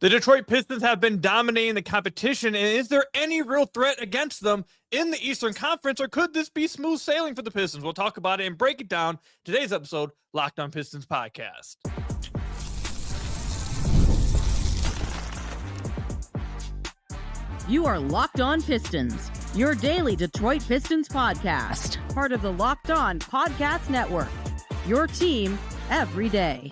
The Detroit Pistons have been dominating the competition, and is there any real threat against them in the Eastern Conference, or could this be smooth sailing for the Pistons? We'll talk about it and break it down. Today's episode, Locked On Pistons Podcast. You are Locked On Pistons, your daily Detroit Pistons podcast, part of the Locked On Podcast Network, your team every day.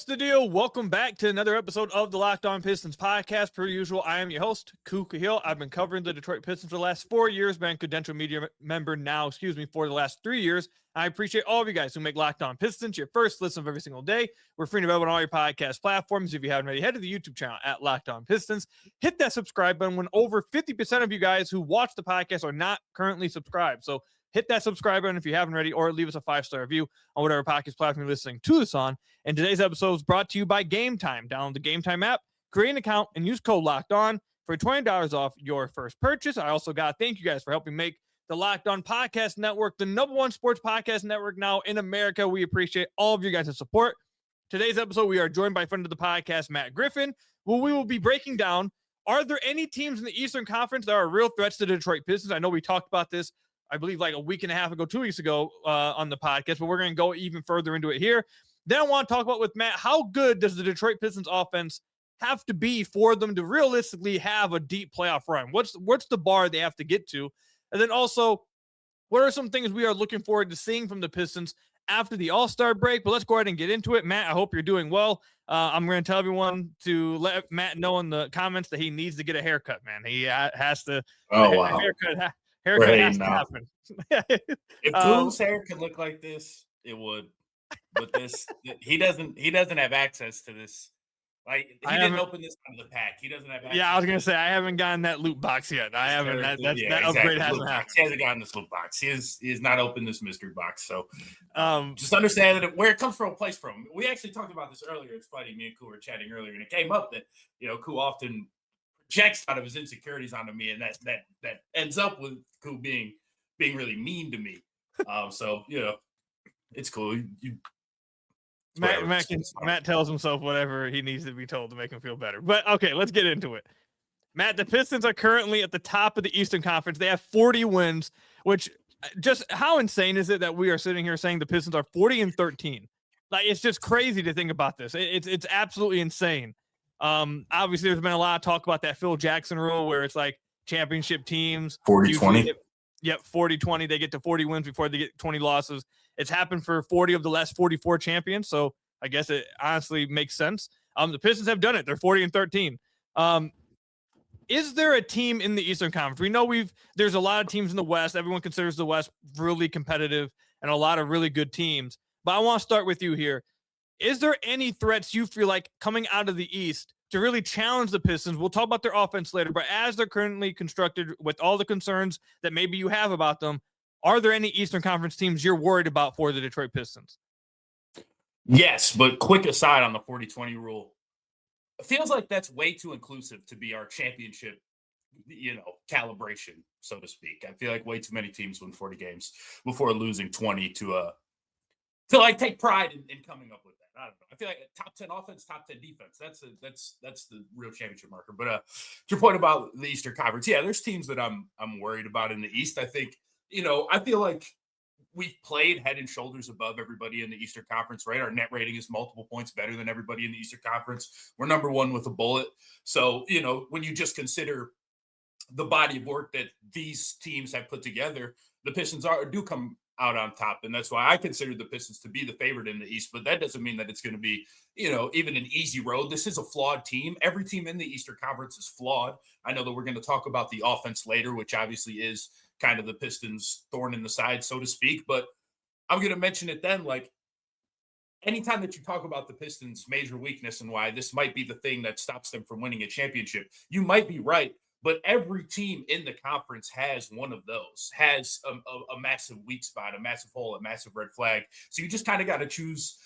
The deal. Welcome back to another episode of the Locked On Pistons podcast. Per usual, I am your host, Khahil. I've been covering the Detroit Pistons for the last 4 years, been a credential media member now, for the last 3 years. I appreciate all of you guys who make Locked On Pistons your first listen of every single day. We're free and available on all your podcast platforms. If you haven't already, head to the YouTube channel at Locked On Pistons. Hit that subscribe button when over 50% of you guys who watch the podcast are not currently subscribed. So hit that subscribe button if you haven't already, or leave us a 5-star review on whatever podcast platform you're listening to this on. And today's episode is brought to you by Game Time. Download the Game Time app, create an account, and use code Locked On for $20 off your first purchase. I also got to thank you guys for helping make the Locked On Podcast Network the #1 sports podcast network now in America. We appreciate all of you guys' support. Today's episode, we are joined by friend of the podcast, Matt Griffin, where we will be breaking down, are there any teams in the Eastern Conference that are real threats to the Detroit Pistons? I know we talked about this, I believe, like a week and a half ago, 2 weeks ago on the podcast, but we're going to go even further into it here. Then I want to talk about with Matt, how good does the Detroit Pistons offense have to be for them to realistically have a deep playoff run? What's the bar they have to get to? And then also, what are some things we are looking forward to seeing from the Pistons after the All-Star break? But let's go ahead and get into it. Matt, I hope you're doing well. I'm going to tell everyone to let Matt know in the comments that he needs to get a haircut, man. He has to. Oh, wow. Haircut has to happen. If Cool's hair could look like this, it would. But he doesn't have access to this. Like, he didn't open this out of the pack. He doesn't have access. Yeah, I was gonna say I haven't gotten that loot box yet. I haven't. That upgrade hasn't happened. He hasn't gotten this loot box. He has not opened this mystery box. So just understand that where it comes from, place from. We actually talked about this earlier. It's funny. Me and Koo were chatting earlier, and it came up that Koo often projects out of his insecurities onto me, and that ends up with Koo being really mean to me. So it's cool. Matt tells himself whatever he needs to be told to make him feel better. But okay, let's get into it. Matt, the Pistons are currently at the top of the Eastern Conference. They have 40 wins, which just how insane is it that we are sitting here saying the Pistons are 40-13? Like, it's just crazy to think about this. It's absolutely insane. Obviously, there's been a lot of talk about that Phil Jackson rule where it's like championship teams 40-20. Yep, 40-20. They get to 40 wins before they get 20 losses. It's happened for 40 of the last 44 champions, so I guess it honestly makes sense. The Pistons have done it. They're 40-13. Is there a team in the Eastern Conference? We know there's a lot of teams in the West. Everyone considers the West really competitive and a lot of really good teams. But I want to start with you here. Is there any threats you feel like coming out of the East to really challenge the Pistons? We'll talk about their offense later, but as they're currently constructed with all the concerns that maybe you have about them, are there any Eastern Conference teams you're worried about for the Detroit Pistons? Yes, but quick aside on the 40-20 rule. It feels like that's way too inclusive to be our championship, calibration, so to speak. I feel like way too many teams win 40 games before losing 20 to take pride in coming up with that. I don't know. I feel like top 10 offense, top 10 defense. That's the real championship marker. But to your point about the Eastern Conference, yeah, there's teams that I'm worried about in the East. I think, I feel like we've played head and shoulders above everybody in the Eastern Conference, right? Our net rating is multiple points better than everybody in the Eastern Conference. We're number one with a bullet. So, when you just consider the body of work that these teams have put together, the Pistons do come out on top. And that's why I consider the Pistons to be the favorite in the East. But that doesn't mean that it's going to be, even an easy road. This is a flawed team. Every team in the Eastern Conference is flawed. I know that we're going to talk about the offense later, which obviously is kind of the Pistons' thorn in the side, so to speak. But I'm going to mention it then. Like, anytime that you talk about the Pistons' major weakness and why this might be the thing that stops them from winning a championship, you might be right. But every team in the conference has one of those, has a massive weak spot, a massive hole, a massive red flag. So you just kind of got to choose,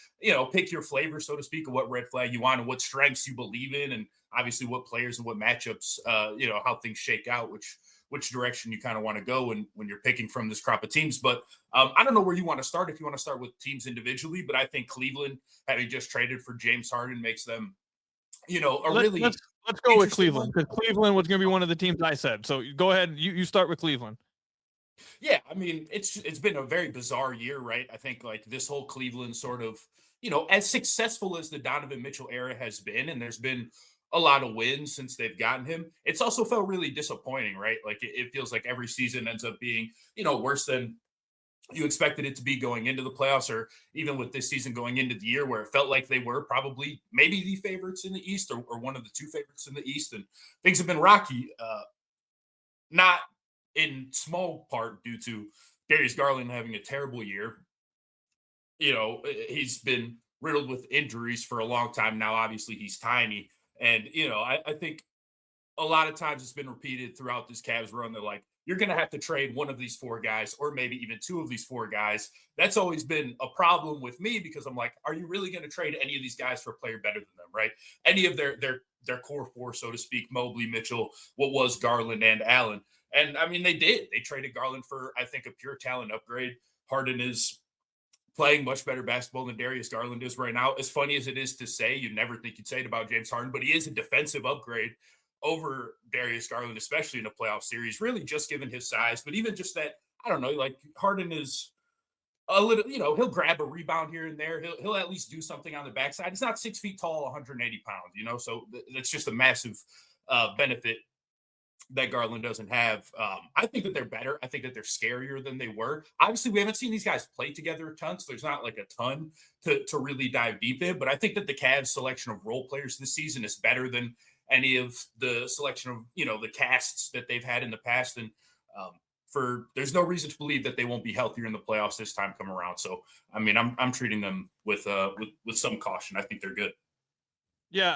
pick your flavor, so to speak, of what red flag you want and what strengths you believe in, and obviously what players and what matchups, how things shake out, which which direction you kind of want to go when you're picking from this crop of teams. But I don't know where you want to start, if you want to start with teams individually, but I think Cleveland, having just traded for James Harden, makes them, let's go with Cleveland, because Cleveland was going to be one of the teams I said. So go ahead. You start with Cleveland. Yeah, I mean, it's been a very bizarre year, right? I think like this whole Cleveland sort of, as successful as the Donovan Mitchell era has been, and there's been a lot of wins since they've gotten him, it's also felt really disappointing, right? Like it feels like every season ends up being, worse than you expected it to be going into the playoffs, or even with this season going into the year where it felt like they were probably maybe the favorites in the East, or one of the two favorites in the East, and things have been rocky. Not in small part due to Darius Garland having a terrible year. He's been riddled with injuries for a long time now. Obviously, he's tiny. And, I think a lot of times it's been repeated throughout this Cavs run. They're like, you're going to have to trade one of these four guys, or maybe even two of these four guys. That's always been a problem with me, because I'm like, are you really going to trade any of these guys for a player better than them, right? Any of their core four, so to speak, Mobley, Mitchell, what was Garland, and Allen. And I mean, they did. They traded Garland for, I think, a pure talent upgrade. Harden is playing much better basketball than Darius Garland is right now. As funny as it is to say, you'd never think you'd say it about James Harden, but he is a defensive upgrade over Darius Garland, especially in a playoff series, really just given his size. But even just that, I don't know, like Harden is a little, he'll grab a rebound here and there. He'll at least do something on the backside. He's not 6 feet tall, 180 pounds, so that's just a massive benefit that Garland doesn't have. I think that they're better. I think that they're scarier than they were. Obviously, we haven't seen these guys play together a ton, so there's not like a ton to really dive deep in. But I think that the Cavs selection of role players this season is better than any of the selection of, the casts that they've had in the past. And there's no reason to believe that they won't be healthier in the playoffs this time come around. So, I mean, I'm treating them with some caution. I think they're good. Yeah,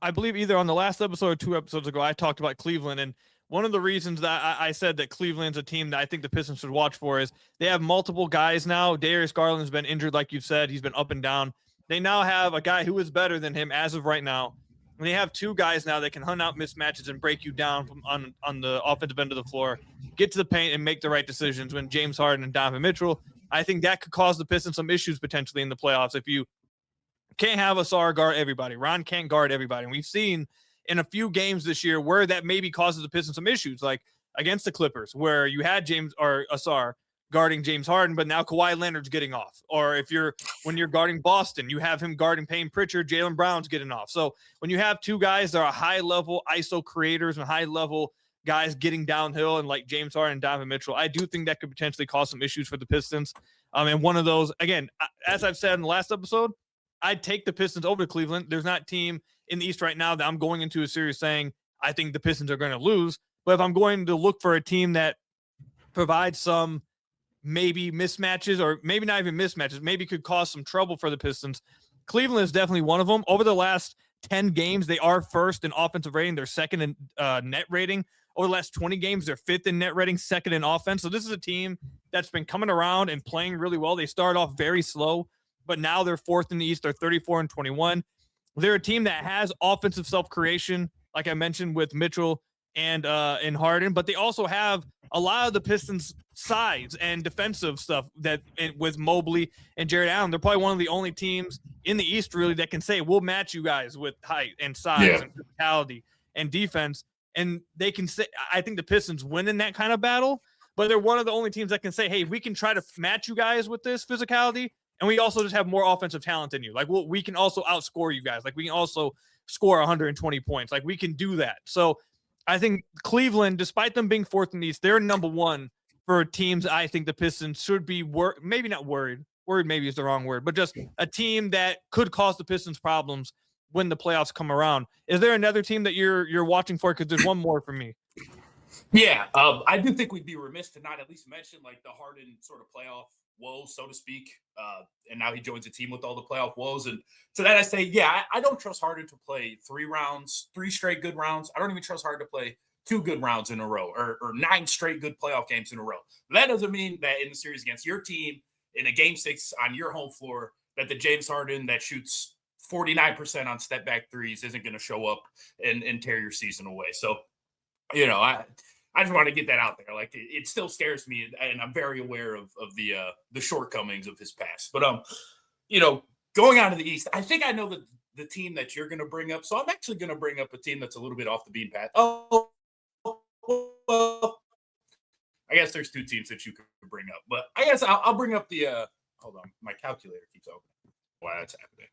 I believe either on the last episode or 2 episodes ago, I talked about Cleveland. And one of the reasons that I said that Cleveland's a team that I think the Pistons should watch for is they have multiple guys now. Darius Garland's been injured, like you said. He's been up and down. They now have a guy who is better than him as of right now. And they have 2 guys now that can hunt out mismatches and break you down on the offensive end of the floor, get to the paint, and make the right decisions. When James Harden and Donovan Mitchell, I think that could cause the Pistons some issues potentially in the playoffs if you can't have AUsar guard everybody. Ron can't guard everybody. And we've seen in a few games this year where that maybe causes the Pistons some issues, like against the Clippers, where you had AUsar guarding James Harden, but now Kawhi Leonard's getting off. Or when you're guarding Boston, you have him guarding Payne Pritchard, Jaylen Brown's getting off. So when you have 2 guys that are high-level ISO creators and high-level guys getting downhill, and like James Harden and Donovan Mitchell, I do think that could potentially cause some issues for the Pistons. And one of those, again, as I've said in the last episode, I'd take the Pistons over to Cleveland. There's not a team in the East right now that I'm going into a series saying I think the Pistons are going to lose. But if I'm going to look for a team that provides some maybe mismatches, or maybe not even mismatches, maybe could cause some trouble for the Pistons, Cleveland is definitely one of them. Over the last 10 games, they are first in offensive rating. They're second in net rating. Over the last 20 games, they're 5th in net rating, 2nd in offense. So this is a team that's been coming around and playing really well. They started off very slow, but now they're 4th in the East. They're 34-21. They're a team that has offensive self-creation, like I mentioned, with Mitchell and Harden, but they also have a lot of the Pistons' size and defensive stuff with Mobley and Jared Allen. They're probably one of the only teams in the East really that can say, we'll match you guys with height and size and physicality and defense. And they can say, I think the Pistons win in that kind of battle, but they're one of the only teams that can say, hey, we can try to match you guys with this physicality, and we also just have more offensive talent than you. Like, we can also outscore you guys. Like, we can also score 120 points. Like, we can do that. So I think Cleveland, despite them being 4th in the East, they're number 1 for teams. I think the Pistons should be maybe not worried. Worried maybe is the wrong word, but just a team that could cause the Pistons problems when the playoffs come around. Is there another team that you're watching for? Because there's one more for me. Yeah, I do think we'd be remiss to not at least mention like the Harden sort of playoff woes, so to speak. And now he joins a team with all the playoff woes. And to that I say, yeah, I don't trust Harden to play 3 straight good rounds. I don't even trust Harden to play 2 good rounds in a row, or 9 straight good playoff games in a row. That doesn't mean that in the series against your team in a game 6 on your home floor, that the James Harden that shoots 49% on step back threes isn't going to show up and tear your season away. So I just want to get that out there. Like it still scares me, and I'm very aware of the shortcomings of his past. But going on to the East, I think I know the team that you're going to bring up. So I'm actually going to bring up a team that's a little bit off the beaten path. Oh, well, I guess there's two teams that you could bring up, but I guess I'll bring up the. Hold on, my calculator keeps opening. Why that's happening?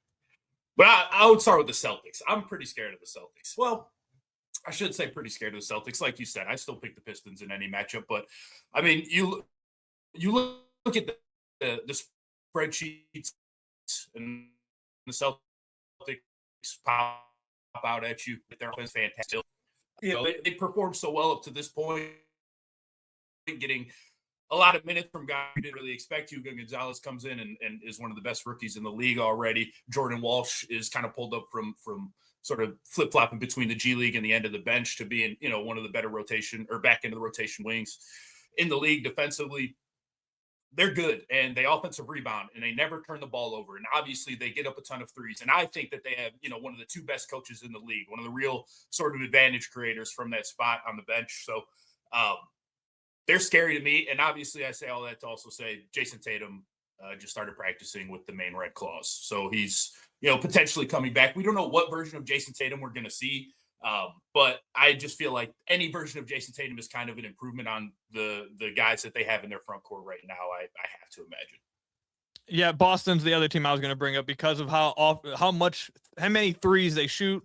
But I would start with the Celtics. I'm pretty scared of the Celtics. Well, I should say pretty scared of the Celtics. Like you said, I still pick the Pistons in any matchup. But I mean, you look at the spreadsheets and the Celtics pop out at you. Their offense fantastic. They performed so well up to this point, getting a lot of minutes from guys who didn't really expect. Hugo Gonzalez comes in and is one of the best rookies in the league already. Jordan Walsh is kind of pulled up from sort of flip-flopping between the G League and the end of the bench to being, one of the better rotation or back into the rotation wings in the league defensively. They're good, and they offensive rebound, and they never turn the ball over. And obviously, they get up a ton of threes. And I think that they have, one of the two best coaches in the league, one of the real sort of advantage creators from that spot on the bench. So, they're scary to me. And obviously I say all that to also say Jason Tatum just started practicing with the main Red Claws. So he's, potentially coming back. We don't know what version of Jason Tatum we're going to see. But I just feel like any version of Jason Tatum is kind of an improvement on the guys that they have in their front court right now. I have to imagine. Yeah. Boston's the other team I was going to bring up because of how many threes they shoot.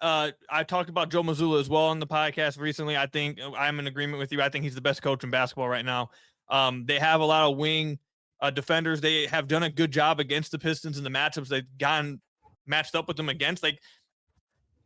I talked about Joe Mazzulla as well on the podcast recently. I think I'm in agreement with you. I think he's the best coach in basketball right now. They have a lot of wing defenders. They have done a good job against the Pistons in the matchups they've gotten matched up with them against. Like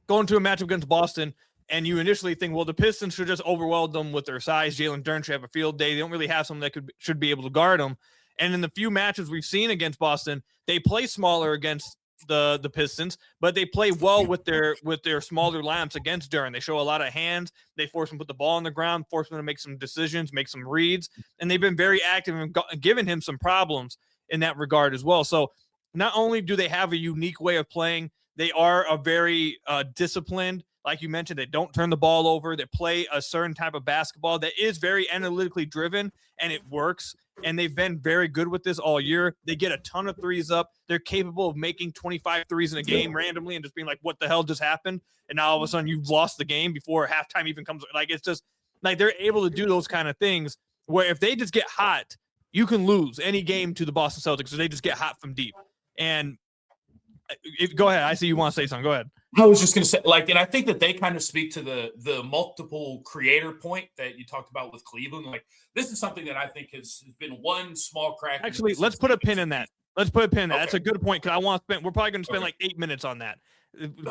going to a matchup against Boston, and you initially think, well, the Pistons should just overwhelm them with their size. Jalen Duren should have a field day. They don't really have someone that should be able to guard them. And in the few matches we've seen against Boston, they play smaller against the Pistons, but they play well with their smaller lineups against Duren. They show a lot of hands. They force them to put the ball on the ground, force them to make some decisions, make some reads, and they've been very active and given him some problems in that regard as well. So not only do they have a unique way of playing, they are a very disciplined, like you mentioned. They don't turn the ball over. They play a certain type of basketball that is very analytically driven, and it works. And they've been very good with this all year. They get a ton of threes up. They're capable of making 25 threes in a game randomly and just being like, what the hell just happened? And now all of a sudden you've lost the game before halftime even comes. Like, it's just like they're able to do those kind of things where if they just get hot, you can lose any game to the Boston Celtics. So they just get hot from deep. And go ahead. I see you want to say something. Go ahead. I was just going to say, and I think that they kind of speak to the multiple creator point that you talked about with Cleveland. Like, this is something that I think has been one small crack. Actually, let's put a pin in that. Okay. That's a good point, because we're probably going to spend like 8 minutes on that.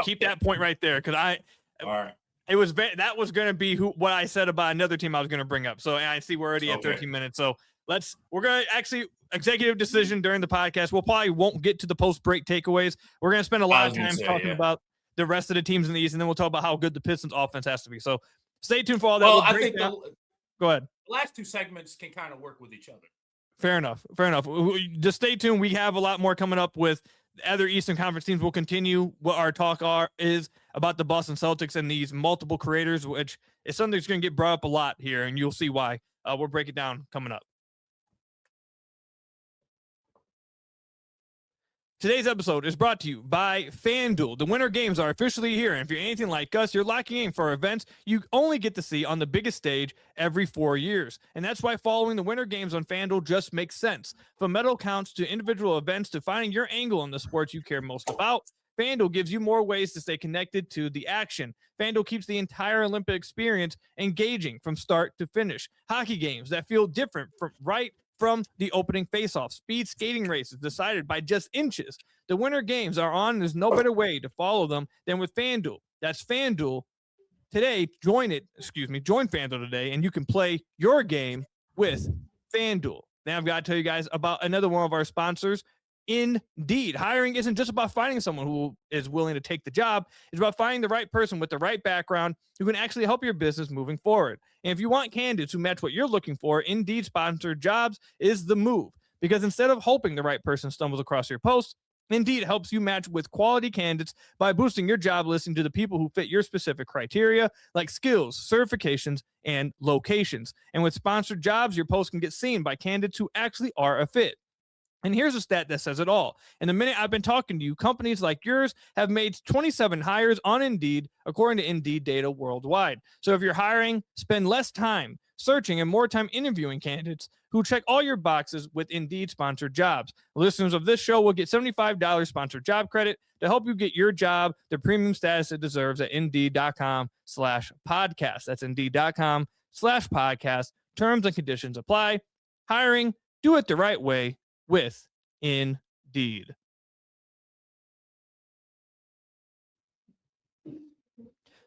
Keep that point right there, because all right. That was going to be what I said about another team I was going to bring up. So I see we're already at 13 minutes. So we're going to actually executive decision during the podcast. We'll probably won't get to the post-break takeaways. We're going to spend a lot of time talking about the rest of the teams in the East, and then we'll talk about how good the Pistons offense has to be. So stay tuned for all that. Well, I think go ahead. The last two segments can kind of work with each other. Fair enough. Just stay tuned. We have a lot more coming up with other Eastern Conference teams. We'll continue what our talk is about the Boston Celtics and these multiple creators, which is something that's going to get brought up a lot here, and you'll see why. We'll break it down coming up. Today's episode is brought to you by FanDuel. The winter games are officially here, and if you're anything like us, you're locking in for events you only get to see on the biggest stage every 4 years. And that's why following the winter games on FanDuel just makes sense. From medal counts to individual events to finding your angle in the sports you care most about, FanDuel gives you more ways to stay connected to the action. FanDuel keeps the entire Olympic experience engaging from start to finish. Hockey games that feel different from the opening face-off. Speed skating races decided by just inches. The winter games are on. There's no better way to follow them than with FanDuel. That's FanDuel. Today, join FanDuel today, and you can play your game with FanDuel. Now I've got to tell you guys about another one of our sponsors, Indeed. Hiring isn't just about finding someone who is willing to take the job. It's about finding the right person with the right background who can actually help your business moving forward. And if you want candidates who match what you're looking for, Indeed sponsored jobs is the move. Because instead of hoping the right person stumbles across your post, Indeed helps you match with quality candidates by boosting your job listing to the people who fit your specific criteria, like skills, certifications, and locations. And with sponsored jobs, your post can get seen by candidates who actually are a fit. And here's a stat that says it all. In the minute I've been talking to you, companies like yours have made 27 hires on Indeed, according to Indeed data worldwide. So if you're hiring, spend less time searching and more time interviewing candidates who check all your boxes with Indeed sponsored jobs. Listeners of this show will get $75 sponsored job credit to help you get your job the premium status it deserves at Indeed.com/podcast. That's Indeed.com/podcast. Terms and conditions apply. Hiring, do it the right way with Indeed.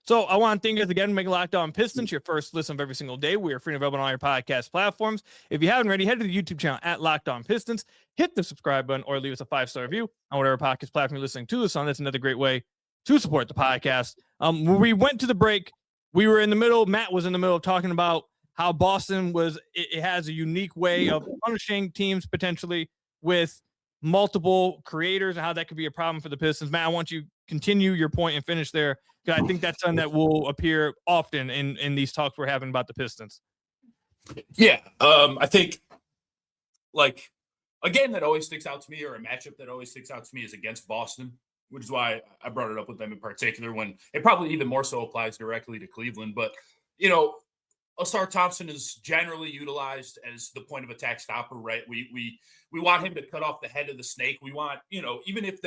So I want to thank you guys again for making Locked On Pistons your first listen of every single day. We are free and available on all your podcast platforms. If you haven't already, head to the YouTube channel at Locked On Pistons, hit the subscribe button, or leave us a 5-star review on whatever podcast platform you're listening to this on. That's another great way to support the podcast. When we went to the break, we were in the middle. Matt was in the middle of talking about how Boston it has a unique way of punishing teams potentially with multiple creators and how that could be a problem for the Pistons. Matt, I want you to continue your point and finish there, because I think that's something that will appear often in these talks we're having about the Pistons. Yeah. I think, like, a game that always sticks out to me, or a matchup that always sticks out to me, is against Boston, which is why I brought it up with them in particular, when it probably even more so applies directly to Cleveland. But, AUsar Thompson is generally utilized as the point of attack stopper, right? We want him to cut off the head of the snake. We want, even if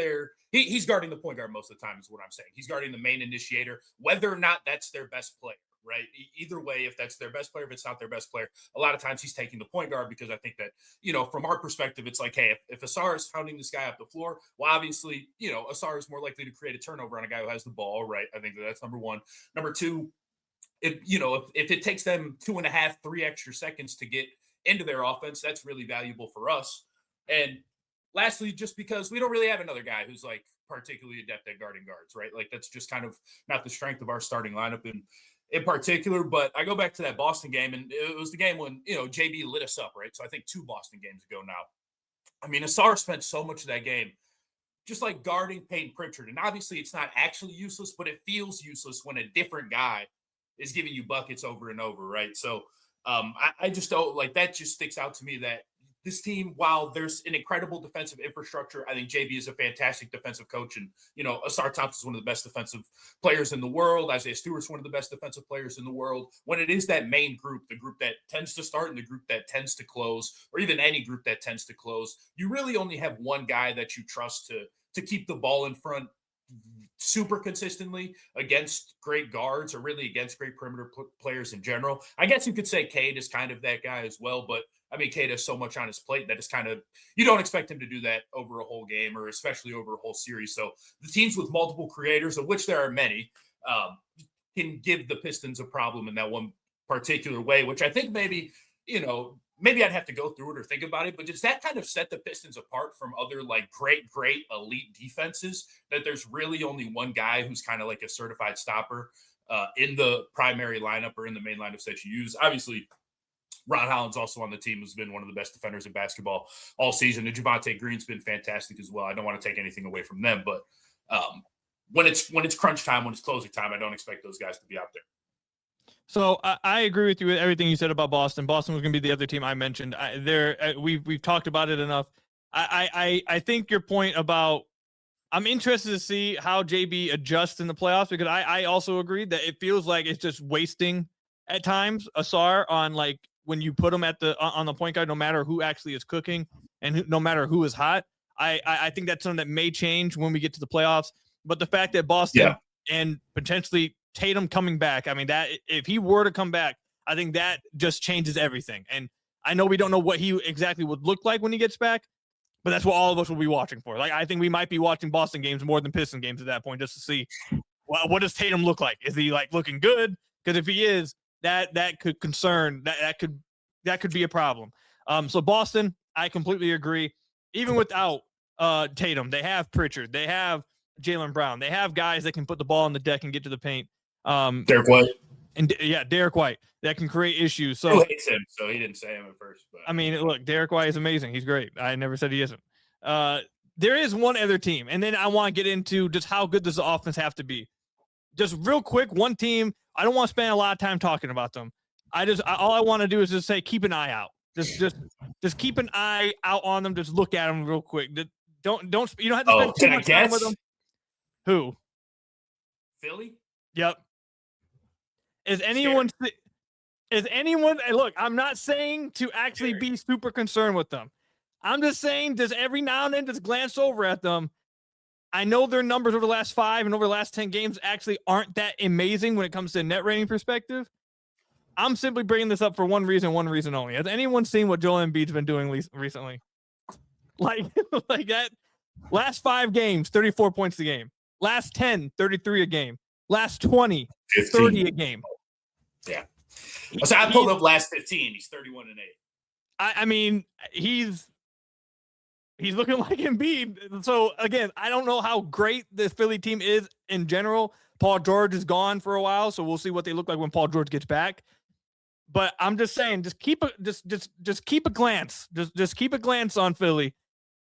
he's guarding the point guard most of the time is what I'm saying. He's guarding the main initiator, whether or not that's their best player, right? Either way, if that's their best player, if it's not their best player, a lot of times he's taking the point guard, because I think that, from our perspective, it's like, hey, if AUsar is pounding this guy up the floor, well, obviously, AUsar is more likely to create a turnover on a guy who has the ball, right? I think that's number one. Number two, if it takes them 2.5, 3 extra seconds to get into their offense, that's really valuable for us. And lastly, just because we don't really have another guy who's like particularly adept at guarding guards, right? Like, that's just kind of not the strength of our starting lineup in particular. But I go back to that Boston game, and it was the game when, JB lit us up, right? So I think 2 Boston games ago now. I mean, AUsar spent so much of that game just like guarding Peyton Pritchard. And obviously it's not actually useless, but it feels useless when a different guy is giving you buckets over and over, right? So I just don't, like, that just sticks out to me, that this team, while there's an incredible defensive infrastructure, I think JB is a fantastic defensive coach. And, AUsar Thompson is one of the best defensive players in the world. Isaiah Stewart's one of the best defensive players in the world. When it is that main group, the group that tends to start and the group that tends to close, or even any group that tends to close, you really only have one guy that you trust to keep the ball in front super consistently against great guards, or really against great perimeter players in general. I guess you could say Cade is kind of that guy as well, but I mean, Cade has so much on his plate that it's kind of, you don't expect him to do that over a whole game, or especially over a whole series. So the teams with multiple creators, of which there are many, can give the Pistons a problem in that one particular way, which I think maybe I'd have to go through it or think about it, but does that kind of set the Pistons apart from other like great elite defenses, that there's really only one guy who's kind of like a certified stopper in the primary lineup or in the main lineups that you use? Obviously, Ron Holland's also on the team, has been one of the best defenders in basketball all season. And Javonte Green's been fantastic as well. I don't want to take anything away from them, but when it's crunch time, when it's closing time, I don't expect those guys to be out there. So I agree with you with everything you said about Boston. Boston was going to be the other team I mentioned. We've talked about it enough. I think your point about, I'm interested to see how JB adjusts in the playoffs, because I also agree that it feels like it's just wasting at times AUsar on, like, when you put him on the point guard, no matter who actually is cooking and no matter who is hot. I think that's something that may change when we get to the playoffs. But the fact that Boston and potentially Tatum coming back, I mean, that if he were to come back, I think that just changes everything. And I know we don't know what he exactly would look like when he gets back, but that's what all of us will be watching for. Like, I think we might be watching Boston games more than Piston games at that point, just to see what does Tatum look like. Is he like looking good? Because if he is, that could concern, that could be a problem. So Boston, I completely agree. Even without Tatum, they have Pritchard, they have Jaylen Brown, they have guys that can put the ball on the deck and get to the paint. Derek White. And Derek White, that can create issues. So who hates him? So he didn't say him at first. But I mean, look, Derek White is amazing. He's great. I never said he isn't. there is one other team, and then I want to get into just how good does the offense have to be. Just real quick, one team, I don't want to spend a lot of time talking about them. All I want to do is just say, keep an eye out. Just keep an eye out on them. Just look at them real quick. Don't, you don't have to spend too much time with them. Who? Philly? Yep. Is anyone, look, I'm not saying to actually be super concerned with them. I'm just saying, just every now and then, just glance over at them. I know their numbers over the last 5 and over the last 10 games actually aren't that amazing when it comes to a net rating perspective. I'm simply bringing this up for one reason only. Has anyone seen what Joel Embiid's been doing recently? Like that last 5 games, 34 points a game. Last 10, 33 a game. Last 20, 15. 30 a game. Yeah. So I pulled up last 15. He's 31 and 8. I mean, he's looking like Embiid. So again, I don't know how great this Philly team is in general. Paul George is gone for a while, so we'll see what they look like when Paul George gets back. But I'm just saying, just keep a glance. Just keep a glance on Philly,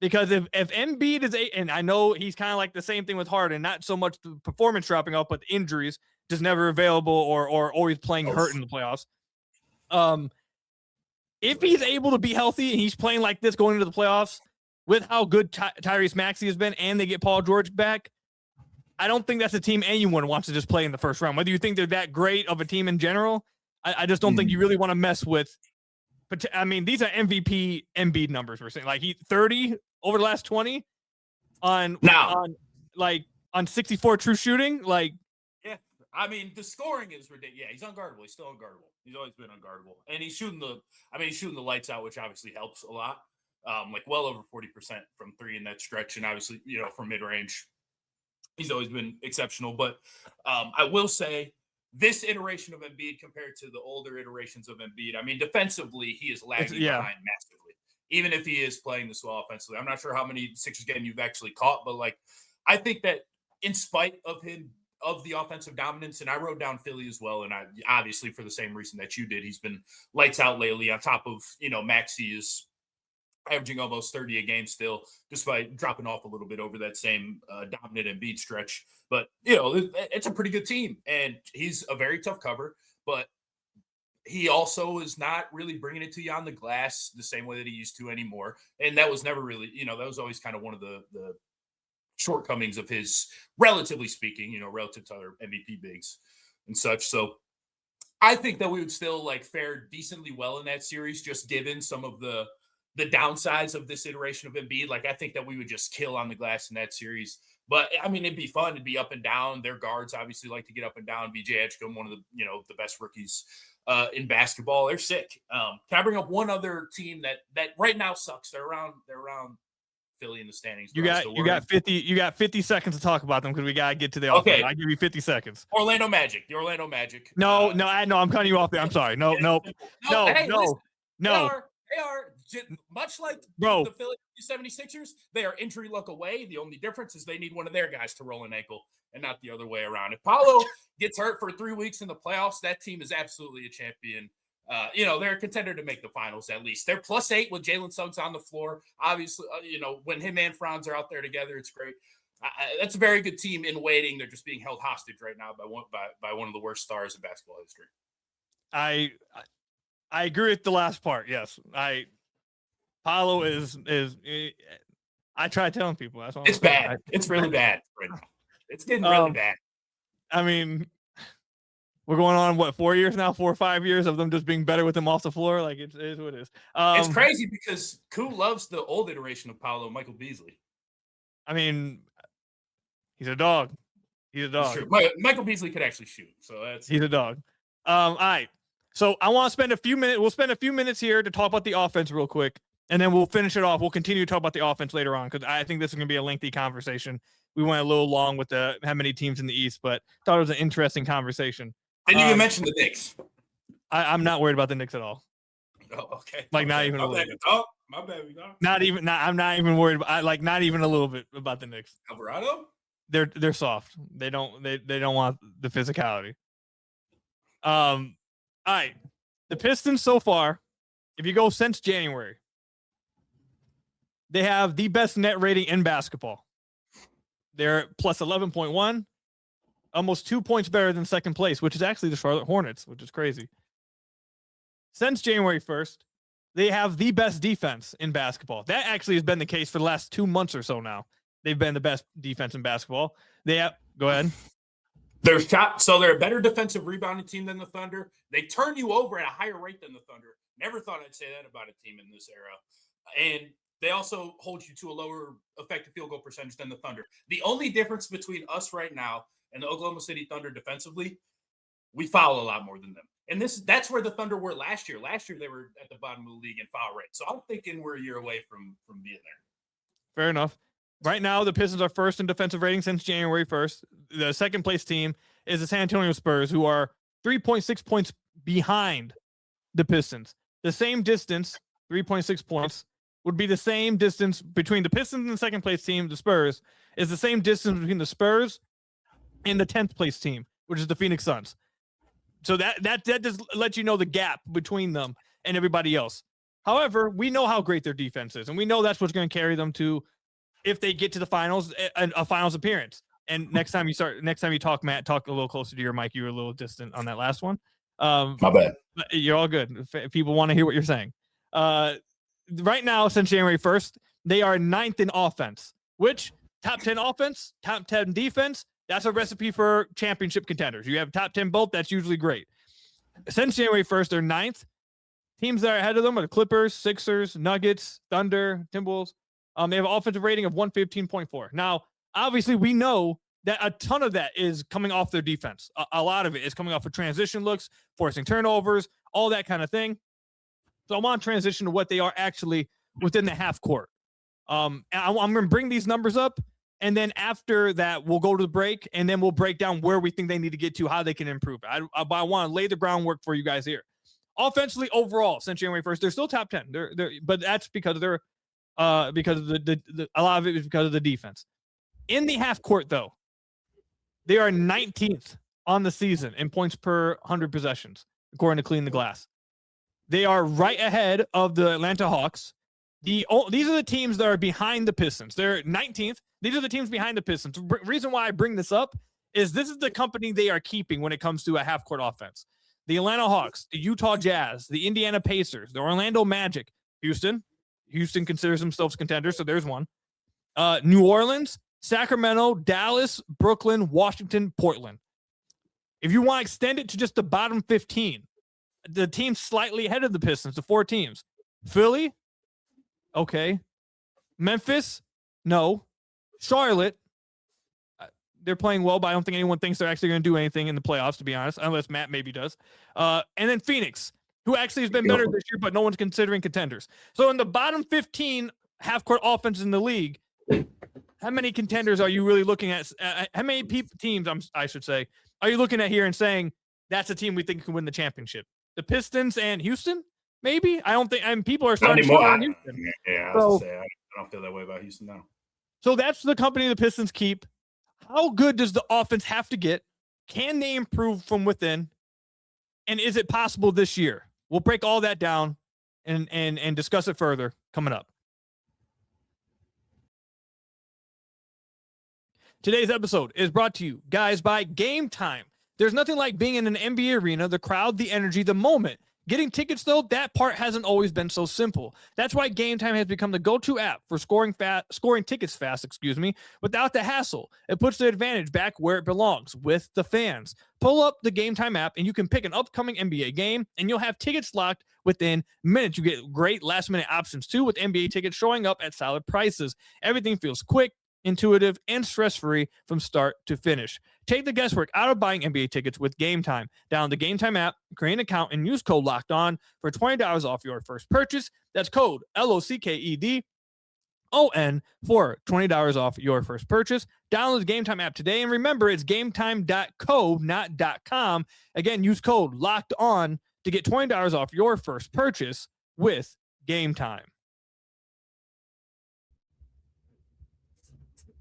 because if Embiid is and I know he's kind of like the same thing with Harden, not so much the performance dropping off, but the injuries, just never available or always playing hurt in the playoffs. If he's able to be healthy and he's playing like this going into the playoffs with how good Tyrese Maxey has been, and they get Paul George back, I don't think that's a team anyone wants to just play in the first round. Whether you think they're that great of a team in general, I just don't think you really want to mess with. But I mean, these are MVP Embiid numbers. We're saying, like, he 30 over the last 20 on 64 true shooting. Like, yeah, I mean, the scoring is ridiculous. Yeah, he's unguardable. He's still unguardable. He's always been unguardable, and he's shooting the lights out, which obviously helps a lot. Like well over 40% from 3 in that stretch, and obviously, from mid range, he's always been exceptional. But I will say, this iteration of Embiid compared to the older iterations of Embiid, I mean, defensively, he is lagging behind massively, even if he is playing this well offensively. I'm not sure how many Sixers games you've actually caught, but like, I think that in spite of the offensive dominance, and I wrote down Philly as well, and I obviously for the same reason that you did, he's been lights out lately. On top of, Maxey is averaging almost 30 a game still, despite dropping off a little bit over that same dominant Embiid stretch. But, it's a pretty good team, and he's a very tough cover, but he also is not really bringing it to you on the glass the same way that he used to anymore. And that was never really, that was always kind of one of the shortcomings of his, relatively speaking, relative to other MVP bigs and such. So I think that we would still fare decently well in that series, just given some of the downsides of this iteration of Embiid. Like, I think that we would just kill on the glass in that series. But I mean, it'd be fun. It'd be up and down. Their guards obviously like to get up and down. BJ Edgecombe, one of the, the best rookies in basketball. They're sick. Can I bring up one other team that right now sucks? They're around Philly in the standings. You got 50 seconds to talk about them, because we gotta get to the offense. I'll give you 50 seconds. The Orlando Magic. No, I'm cutting you off there. I'm sorry. No. They are much like the Philadelphia 76ers. They are injury luck away. The only difference is they need one of their guys to roll an ankle and not the other way around. If Paolo gets hurt for 3 weeks in the playoffs, that team is absolutely a champion. They're a contender to make the finals at least. They're +8 with Jalen Suggs on the floor. Obviously, when him and Franz are out there together, it's great. That's a very good team in waiting. They're just being held hostage right now by one of the worst stars in basketball history. I agree with the last part. Yes, Paolo is. I try telling people that's all. It's bad. It's really bad right now. It's getting really bad. I mean, we're going on 4 years now, 4 or 5 years of them just being better with him off the floor. Like, it is what it is. It's crazy because Koo loves the old iteration of Paolo, Michael Beasley. I mean, he's a dog. He's a dog. Michael Beasley could actually shoot, so he's a dog. All right. So I want to spend a few minutes. We'll spend a few minutes here to talk about the offense real quick, and then we'll finish it off. We'll continue to talk about the offense later on, because I think this is going to be a lengthy conversation. We went a little long with how many teams in the East, but thought it was an interesting conversation. And you can mention the Knicks. I'm not worried about the Knicks at all. Oh, okay. Not even a little bit. My bad, we don't. I'm not even worried about. Not even a little bit about the Knicks. Alvarado? They're soft. They don't want the physicality. All right, the Pistons so far, if you go since January, They have the best net rating in basketball. They're plus 11.1, almost 2 points better than second place, which is actually the Charlotte Hornets, which is crazy. Since January 1st, they have the best defense in basketball. That actually has been the case for the last 2 months or so now. They've been the best defense in basketball. Go ahead. They're a better defensive rebounding team than the Thunder. They turn you over at a higher rate than the Thunder. Never thought I'd say that about a team in this era. And they also hold you to a lower effective field goal percentage than the Thunder. The only difference between us right now and the Oklahoma City Thunder defensively, we foul a lot more than them. And that's where the Thunder were last year. Last year, they were at the bottom of the league in foul rate. So I'm thinking we're a year away from being there. Fair enough. Right now, the Pistons are first in defensive rating since January 1st. The second place team is the San Antonio Spurs, who are 3.6 points behind the Pistons. The same distance, 3.6 points, would be the same distance between the Pistons and the second place team, the Spurs, is the same distance between the Spurs and the 10th place team, which is the Phoenix Suns. So that just lets you know the gap between them and everybody else. However, we know how great their defense is, and we know that's what's going to carry them to, if they get to the finals, a finals appearance. And next time you talk, Matt, talk a little closer to your mic. You were a little distant on that last one. My bad. You're all good. People want to hear what you're saying. Right now, since January 1st, they are 9th in offense, which top 10 offense, top 10 defense, that's a recipe for championship contenders. You have top 10 both, that's usually great. Since January 1st, they're 9th. Teams that are ahead of them are the Clippers, Sixers, Nuggets, Thunder, Timberwolves. They have an offensive rating of 115.4. Now, obviously, we know that a ton of that is coming off their defense. A lot of it is coming off of transition looks, forcing turnovers, all that kind of thing. So I want to transition to what they are actually within the half court. And I'm going to bring these numbers up, and then after that, we'll go to the break, and then we'll break down where we think they need to get to, how they can improve. I want to lay the groundwork for you guys here. Offensively, overall, since January 1st, they're still top 10. But that's because they're because of a lot of it is because of the defense. In the half court, though, they are 19th on the season in points per 100 possessions, according to Clean the Glass. They are right ahead of the Atlanta Hawks. These are the teams that are behind the Pistons. They're 19th. These are the teams behind the Pistons. The reason why I bring this up is this is the company they are keeping when it comes to a half court offense. The Atlanta Hawks, the Utah Jazz, the Indiana Pacers, the Orlando Magic, Houston considers themselves contenders, so there's one. New Orleans, Sacramento, Dallas, Brooklyn, Washington, Portland. If you want to extend it to just the bottom 15, the teams slightly ahead of the Pistons, the 4 teams. Philly, okay. Memphis, no. Charlotte, they're playing well, but I don't think anyone thinks they're actually going to do anything in the playoffs, to be honest, unless Matt maybe does. And then Phoenix, who actually has been better this year, but no one's considering contenders. So in the bottom 15 half-court offenses in the league, how many contenders are you really looking at? How many teams, I should say, are you looking at here and saying that's a team we think can win the championship? The Pistons and Houston, maybe? I don't think. I mean, people are starting to on Houston. Yeah, I was gonna say, I don't feel that way about Houston now. So that's the company the Pistons keep. How good does the offense have to get? Can they improve from within? And is it possible this year? We'll break all that down and discuss it further coming up. Today's episode is brought to you, guys, by Game Time. There's nothing like being in an NBA arena, the crowd, the energy, the moment. Getting tickets, though, that part hasn't always been so simple. That's why Game Time has become the go-to app for scoring tickets fast, without the hassle. It puts the advantage back where it belongs, with the fans. Pull up the Game Time app, and you can pick an upcoming NBA game, and you'll have tickets locked within minutes. You get great last-minute options, too, with NBA tickets showing up at solid prices. Everything feels quick, intuitive, and stress-free from start to finish. Take the guesswork out of buying NBA tickets with Game Time. Download the Game Time app, create an account, and use code LOCKEDON for $20 off your first purchase. That's code LOCKEDON for $20 off your first purchase. Download the Game Time app today, and remember, it's gametime.co, not .com. Again, use code LOCKEDON to get $20 off your first purchase with Game Time.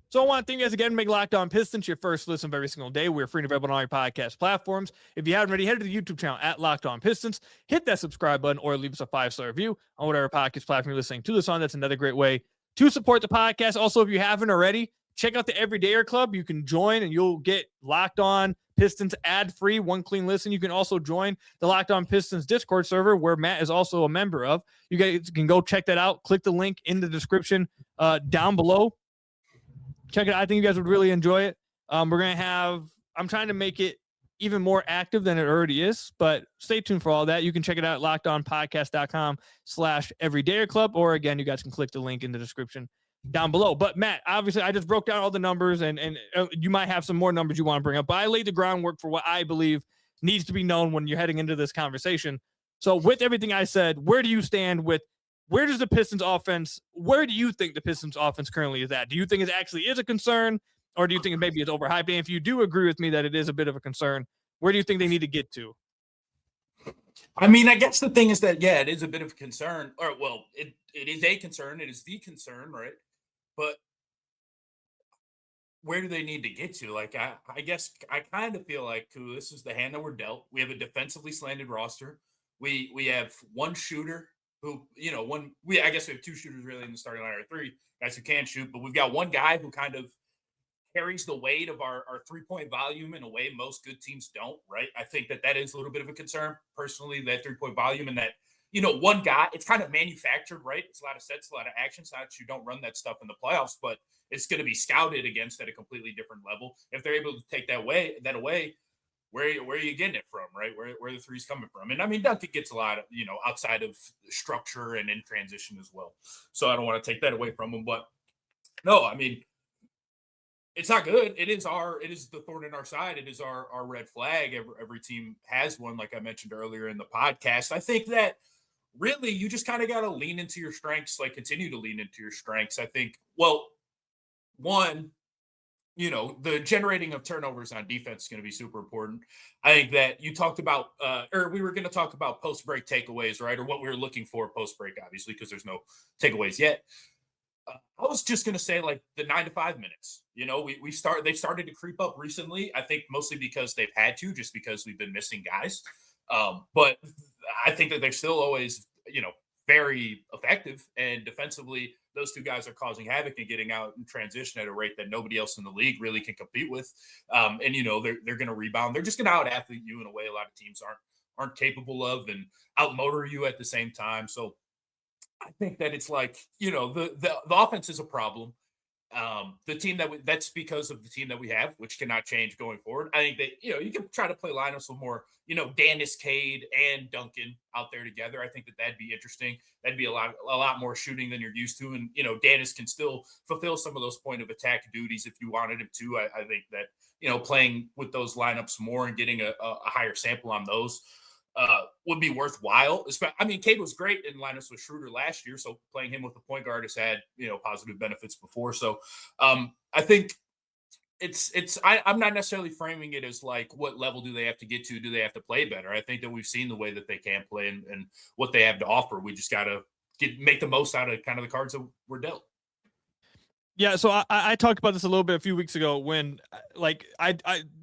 So I want to thank you guys again for making Locked On Pistons your first listen of every single day. We're free and available on all your podcast platforms. If you haven't already, head to the YouTube channel at Locked On Pistons. Hit that subscribe button or leave us a 5-star review on whatever podcast platform you're listening to this on. That's another great way to support the podcast. Also, if you haven't already, check out the Everydayer Club. You can join and you'll get Locked On Pistons ad-free, one clean listen. You can also join the Locked On Pistons Discord server, where Matt is also a member of. You guys can go check that out. Click the link in the description down below. Check it out. I think you guys would really enjoy it. We're going to have, I'm trying to make it even more active than it already is, but stay tuned for all that. You can check it out at lockedonpodcast.com/everydayer club, or again, you guys can click the link in the description down below. But Matt, obviously I just broke down all the numbers, and you might have some more numbers you want to bring up, but I laid the groundwork for what I believe needs to be known when you're heading into this conversation. So with everything I said, where do you stand with, where does the Pistons offense, where do you think the Pistons offense currently is at? Do you think it actually is a concern, or do you think maybe it's overhyped? And if you do agree with me that it is a bit of a concern, where do you think they need to get to? I mean, I guess the thing is that, yeah, it is a bit of a concern, or well, it is a concern. It is the concern, right? But where do they need to get to? Like, I guess I kind of feel like this is the hand that we're dealt. We have a defensively slanted roster. We have one shooter who, I guess we have two shooters really in the starting line, or three guys who can shoot, but we've got one guy who kind of carries the weight of our 3-point volume in a way most good teams don't, right? I think that is a little bit of a concern, personally, that 3-point volume, and that, one guy, it's kind of manufactured, right? It's a lot of sets, a lot of action shots. You don't run that stuff in the playoffs, but it's going to be scouted against at a completely different level. If they're able to take that away, where are you getting it from, right? Where the three's coming from? And I mean, Duncan gets a lot of, outside of structure and in transition as well. So I don't want to take that away from him, but no, I mean, it's not good. It is the thorn in our side. It is our red flag. Every team has one, like I mentioned earlier in the podcast. I think that really you just kind of got to lean into your strengths, like continue to lean into your strengths. I think, well, one, the generating of turnovers on defense is going to be super important. I think that you talked about, or we were going to talk about post-break takeaways, right? Or what we were looking for post-break, obviously, because there's no takeaways yet. I was just going to say, like, the 9 to 5 minutes, they've started to creep up recently. I think mostly because they've had to, just because we've been missing guys. But I think that they're still always, very effective, and defensively, those two guys are causing havoc and getting out in transition at a rate that nobody else in the league really can compete with. And, they're going to rebound. They're just going to out-athlete you in a way a lot of teams aren't capable of, and out-motor you at the same time. So I think that it's like, the offense is a problem. The team that's because of the team that we have, which cannot change going forward. I think that, you can try to play lineups with more, Dennis, Cade, and Duncan out there together. I think that'd be interesting. That'd be a lot more shooting than you're used to. And, Dennis can still fulfill some of those point of attack duties if you wanted him to. I think that, playing with those lineups more and getting a higher sample on those would be worthwhile. I mean, Cade was great in lineups with Schroeder last year, so playing him with the point guard has had, positive benefits before. So I think I'm not necessarily framing it as like, what level do they have to get to? Do they have to play better? I think that we've seen the way that they can play and what they have to offer. We just got to make the most out of kind of the cards that we're dealt. Yeah, so I talked about this a little bit a few weeks ago when, like, I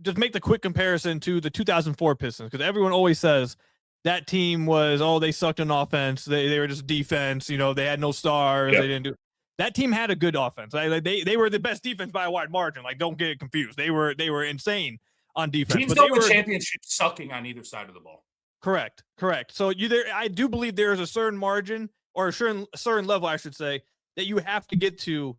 just make the quick comparison to the 2004 Pistons, because everyone always says that team was, they sucked on offense. They were just defense. They had no stars. Yep. They didn't do. That team had a good offense. They were the best defense by a wide margin. Like, don't get it confused. They were insane on defense. Teams don't win championships sucking on either side of the ball. Correct. So I do believe there is a certain margin, or a certain level, I should say, that you have to get to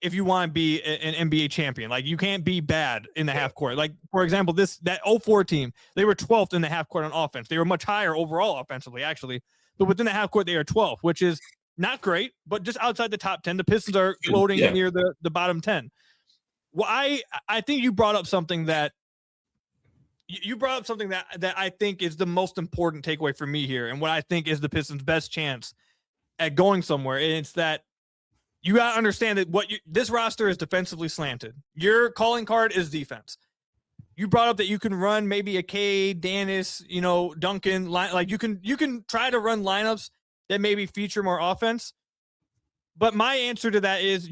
if you want to be an NBA champion. Like, you can't be bad in the half court. Like, for example, that 04 team, they were 12th in the half court on offense. They were much higher overall offensively, actually. But within the half court, they are 12th, which is not great, but just outside the top 10. The Pistons are floating near the bottom 10. Well, I think you brought up something that that I think is the most important takeaway for me here, and what I think is the Pistons' best chance at going somewhere. And it's that you got to understand that this roster is defensively slanted. Your calling card is defense. You brought up that you can run maybe a Cade, Dennis, Duncan, like you can try to run lineups that maybe feature more offense. But my answer to that is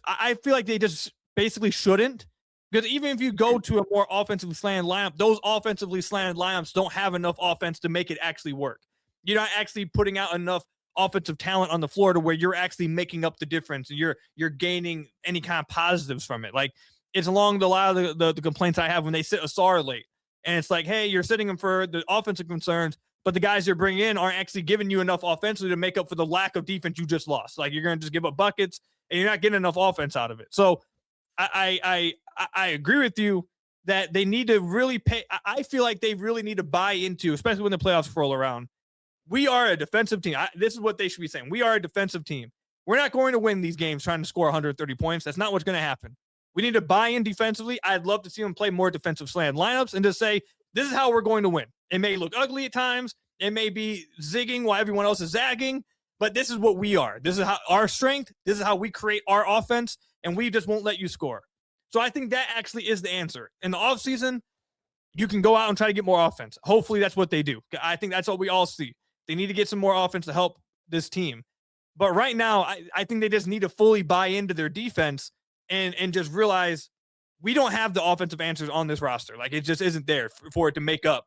I feel like they just basically shouldn't, because even if you go to a more offensively slanted lineup, those offensively slanted lineups don't have enough offense to make it actually work. You're not actually putting out enough offensive talent on the floor to where you're actually making up the difference and you're gaining any kind of positives from it. Like, it's along the line of the complaints I have when they sit AUsar late. And it's like, hey, you're sitting him for the offensive concerns, but the guys you're bringing in aren't actually giving you enough offensively to make up for the lack of defense you just lost. Like, you're going to just give up buckets and you're not getting enough offense out of it. So I agree with you that they need to really pay. I feel like they really need to buy into, especially when the playoffs roll around. We are a defensive team. This is what they should be saying. We are a defensive team. We're not going to win these games trying to score 130 points. That's not what's going to happen. We need to buy in defensively. I'd love to see them play more defensive slant lineups and just say, this is how we're going to win. It may look ugly at times. It may be zigging while everyone else is zagging, but this is what we are. This is how our strength. This is how we create our offense, and we just won't let you score. So I think that actually is the answer. In the offseason, you can go out and try to get more offense. Hopefully that's what they do. I think that's what we all see. They need to get some more offense to help this team. But right now, I think they just need to fully buy into their defense and just realize we don't have the offensive answers on this roster. Like, it just isn't there for it to make up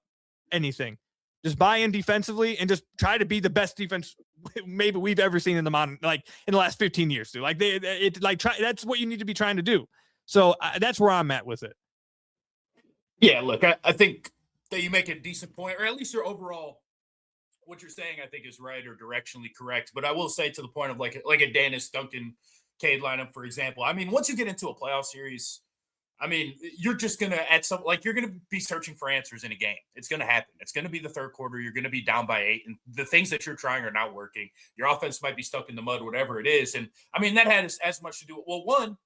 anything. Just buy in defensively and just try to be the best defense maybe we've ever seen in the last 15 years. Dude. Like, that's what you need to be trying to do. So that's where I'm at with it. Yeah, look, I think that you make a decent point, or at least your overall, what you're saying, I think is right or directionally correct. But I will say, to the point of like a Dennis, Duncan, Cade lineup, for example. I mean, once you get into a playoff series, I mean, you're just going to, you're going to be searching for answers in a game. It's going to happen. It's going to be the third quarter. You're going to be down by 8, and the things that you're trying are not working. Your offense might be stuck in the mud, whatever it is. And I mean, that has as much to do with, well, one,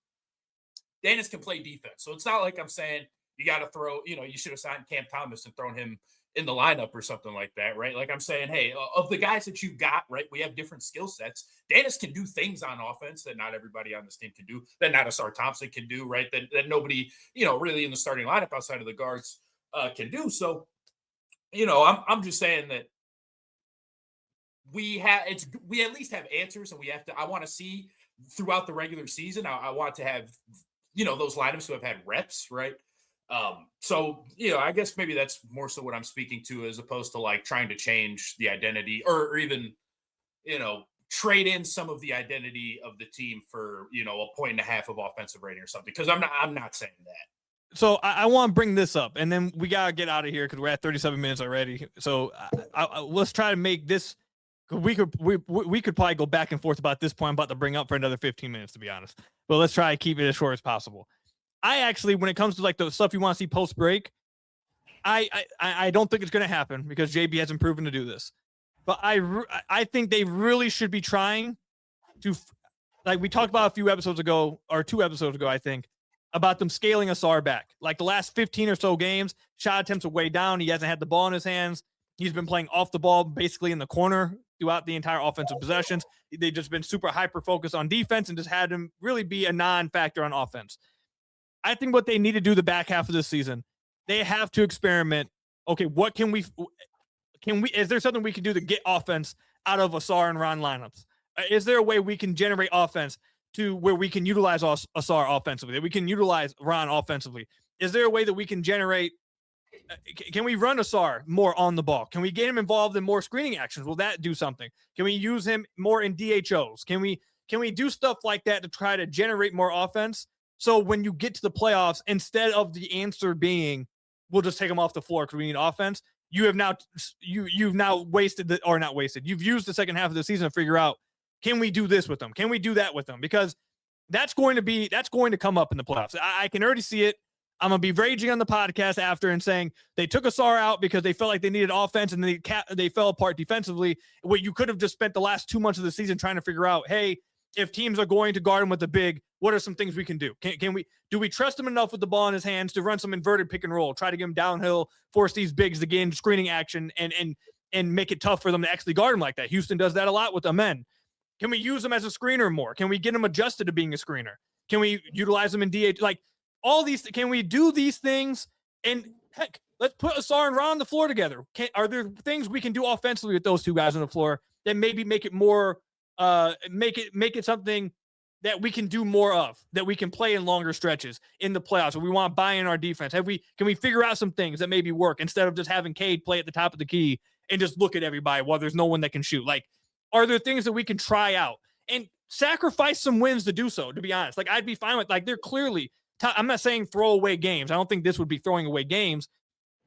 Dennis can play defense. So it's not like I'm saying you got to throw, you should have signed Cam Thomas and thrown him in the lineup or something like that, right? Like, I'm saying, hey, of the guys that you've got, right, we have different skill sets. Dennis can do things on offense that not everybody on this team can do, that not AUsar Thompson can do, right, that nobody, really in the starting lineup outside of the guards can do. So, I'm just saying that we at least have answers, and I want to see throughout the regular season, I want to have, those lineups who have had reps, right? So, I guess maybe that's more so what I'm speaking to, as opposed to like trying to change the identity or even, trade in some of the identity of the team for, 1.5 points of offensive rating or something. Cause I'm not saying that. So I want to bring this up, and then we got to get out of here because we're at 37 minutes already. So let's try to make this. We could probably go back and forth about this point I'm about to bring up for another 15 minutes, to be honest. But let's try to keep it as short as possible. I actually, when it comes to like the stuff you want to see post break, I don't think it's going to happen because JB hasn't proven to do this. But I think they really should be trying to, like we talked about a few episodes ago, or 2 episodes ago, I think, about them scaling AUsar back. Like the last 15 or so games, shot attempts are way down. He hasn't had the ball in his hands. He's been playing off the ball, basically in the corner throughout the entire offensive possessions. They've just been super hyper-focused on defense and just had him really be a non-factor on offense. I think what they need to do the back half of this season, they have to experiment. Okay, what can we, is there something we can do to get offense out of AUsar and Ron lineups? Is there a way we can generate offense to where we can utilize AUsar offensively, that we can utilize Ron offensively? Is there a way that we can generate, can we run AUsar more on the ball? Can we get him involved in more screening actions? Will that do something? Can we use him more in DHOs? Can we do stuff like that to try to generate more offense? So when you get to the playoffs, instead of the answer being, we'll just take them off the floor because we need offense, you've now wasted you've used the second half of the season to figure out, can we do this with them? Can we do that with them? Because that's going to come up in the playoffs. I can already see it. I'm going to be raging on the podcast after and saying they took AUsar out because they felt like they needed offense and they fell apart defensively. What you could have just spent the last 2 months of the season trying to figure out, hey, if teams are going to guard him with the big, what are some things we can do? Do we trust him enough with the ball in his hands to run some inverted pick and roll, try to get him downhill, force these bigs to get in screening action and make it tough for them to actually guard him like that? Houston does that a lot with the men. Can we use him as a screener more? Can we get him adjusted to being a screener? Can we utilize him in DH? Like all these, can we do these things? And heck, let's put AUsar and Ron on the floor together. Are there things we can do offensively with those 2 guys on the floor that maybe make it more, make it something that we can do more of, that we can play in longer stretches in the playoffs? If we want to buy in our defense, can we figure out some things that maybe work instead of just having Cade play at the top of the key and just look at everybody while there's no one that can shoot? Like, are there things that we can try out and sacrifice some wins to do so, to be honest? Like, I'd be fine with, like, they're clearly, I'm not saying throw away games. I don't think this would be throwing away games.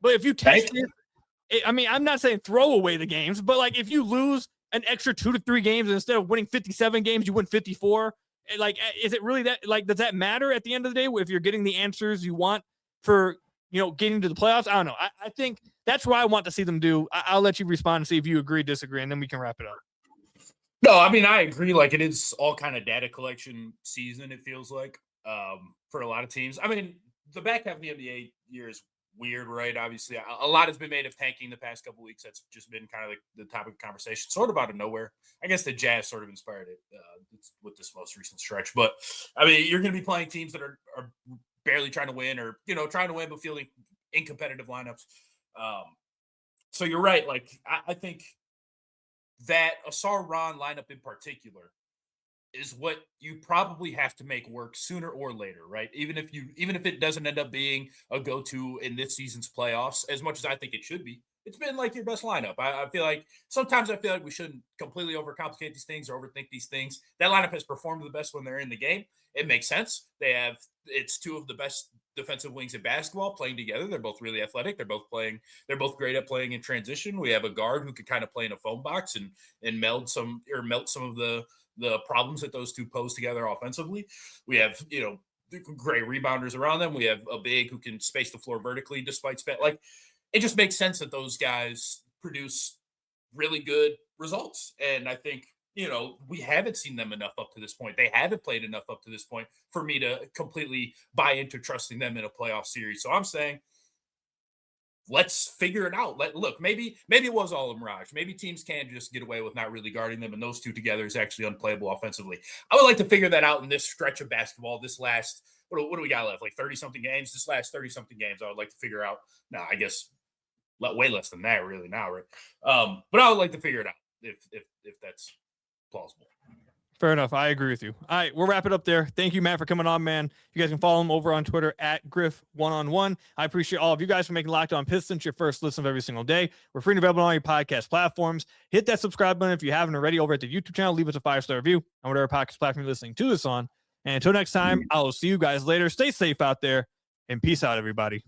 But if you test it, I mean, I'm not saying throw away the games, but like if you lose an extra 2 to 3 games and instead of winning 57 games, you win 54. Like, is it really that? Like, does that matter at the end of the day if you're getting the answers you want for, you know, getting to the playoffs? I don't know. I think that's what I want to see them do. I'll let you respond and see if you agree, disagree, and then we can wrap it up. No, I mean, I agree. Like, it is all kind of data collection season, it feels like, for a lot of teams. I mean, the back half of the NBA year is weird, right? Obviously, a lot has been made of tanking the past couple of weeks. That's just been kind of like the topic of conversation, sort of out of nowhere. I guess the Jazz sort of inspired it with this most recent stretch. But I mean, you're going to be playing teams that are barely trying to win, or, you know, trying to win but feeling in competitive lineups. So you're right. Like, I think that AUsar Ron lineup in particular is what you probably have to make work sooner or later, right? Even if it doesn't end up being a go-to in this season's playoffs, as much as I think it should be, it's been like your best lineup. I feel like sometimes we shouldn't completely overcomplicate these things or overthink these things. That lineup has performed the best when they're in the game. It makes sense. It's two of the best defensive wings in basketball playing together. They're both really athletic. They're both great at playing in transition. We have a guard who can kind of play in a phone box and melt some of the problems that those two pose together offensively. We have, you know, great rebounders around them. We have a big who can space the floor vertically despite like, it just makes sense that those guys produce really good results. And I think, you know, we haven't seen them enough up to this point. They haven't played enough up to this point for me to completely buy into trusting them in a playoff series. So I'm saying, let's figure it out. Look, maybe it was all a mirage. Maybe teams can just get away with not really guarding them, and those two together is actually unplayable offensively. I would like to figure that out in this stretch of basketball. This last, what do we got left? Like 30-something games? This last 30-something games, I would like to figure out. Now, I guess way less than that really now, right? But I would like to figure it out if that's plausible. Fair enough. I agree with you. All right, we'll wrap it up there. Thank you, Matt, for coming on, man. You guys can follow him over on Twitter at Griff1on1. I appreciate all of you guys for making Locked On Pistons your first listen of every single day. We're free and available on all your podcast platforms. Hit that subscribe button if you haven't already over at the YouTube channel. Leave us a 5-star review on whatever podcast platform you're listening to this on. And until next time, I will see you guys later. Stay safe out there, and peace out, everybody.